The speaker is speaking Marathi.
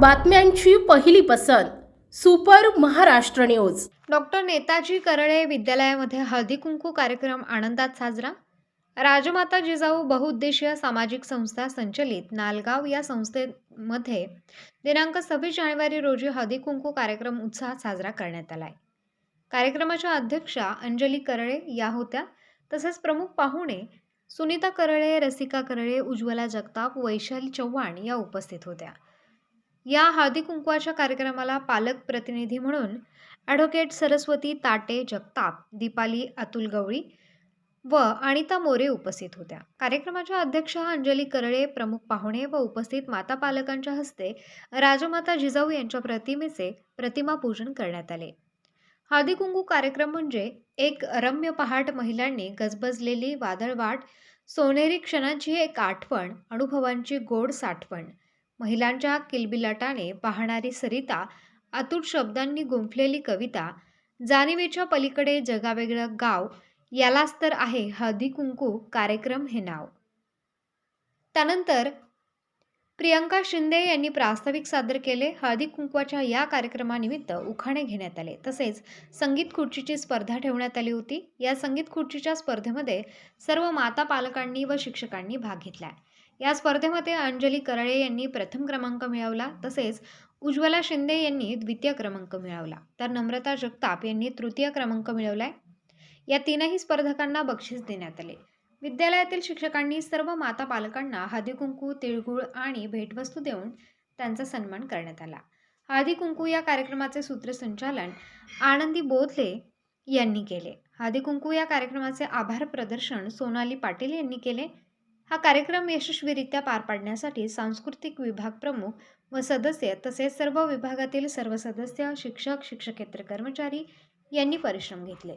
बातम्यांची पहिली पसंत super Maharashtra news. Doctor Netaji Karale विद्यालयामध्ये हळदी कुंकू कार्यक्रम आनंदात साजरा। राजमाता जिजाऊ बहुउद्देशीय सामाजिक संस्था संचलित नालगाव या संस्थेमध्ये दिनांक 26 जानेवारी रोजी हळदी कुंकू कार्यक्रम उत्साहात साजरा करण्यात आलाय। कार्यक्रमाच्या अध्यक्षा अंजली करळे या होत्या, तसेच प्रमुख पाहुणे सुनीता करळे, रसिका करळे, उज्ज्वला जगताप, वैशाली चव्हाण या उपस्थित होत्या। या हळदी कुंकवाच्या कार्यक्रमाला पालक प्रतिनिधी म्हणून ॲडव्होकेट सरस्वती ताटे जगताप, दीपाली अतुल गवळी व अनिता मोरे उपस्थित होत्या। कार्यक्रमाच्या अध्यक्षा अंजली करळे, प्रमुख पाहुणे व उपस्थित माता पालकांच्या हस्ते राजमाता जिजाऊ यांच्या प्रतिमेचे प्रतिमा पूजन करण्यात आले। हळदी कुंकू कार्यक्रम म्हणजे एक रम्य पहाट, महिलांनी गजबजलेली वादळवाट, सोनेरी क्षणांची एक आठवण, अनुभवांची गोड साठवण, महिलांच्या किलबिलाटाने वाहणारी सरिता, अतूट शब्दांनी गुंफलेली कविता, जाणीवेच्या पलीकडे जगावेगळं गाव, यालाच तर आहे हळदी कुंकू कार्यक्रम हे नाव। त्यानंतर प्रियंका शिंदे यांनी प्रास्ताविक सादर केले। हळदी कुंकवाच्या या कार्यक्रमानिमित्त उखाणे घेण्यात आले, तसेच संगीत खुर्चीची स्पर्धा ठेवण्यात आली होती। या संगीत खुर्चीच्या स्पर्धेमध्ये सर्व माता पालकांनी व शिक्षकांनी भाग घेतला। या स्पर्धेमध्ये अंजली करळे यांनी प्रथम क्रमांक मिळवला, तसेच उज्ज्वला शिंदे यांनी द्वितीय क्रमांक मिळवला, तर नम्रता जगताप यांनी तृतीय क्रमांक मिळवलाय। या तीनही स्पर्धकांना बक्षीस देण्यात आले। विद्यालयातील शिक्षकांनी सर्व माता पालकांना हळदी कुंकू, तिळगुळ आणि भेटवस्तू देऊन त्यांचा सन्मान करण्यात आला। हळदी कुंकू या कार्यक्रमाचे सूत्रसंचालन आनंदी बोधले यांनी केले। हळदी कुंकू या कार्यक्रमाचे आभार प्रदर्शन सोनाली पाटील यांनी केले। हा कार्यक्रम यशस्वीरित्या पार पाडण्यासाठी सांस्कृतिक विभाग प्रमुख व सदस्य तसेच सर्व विभागातील सर्व सदस्य, शिक्षक, शिक्षकेतर कर्मचारी यांनी परिश्रम घेतले।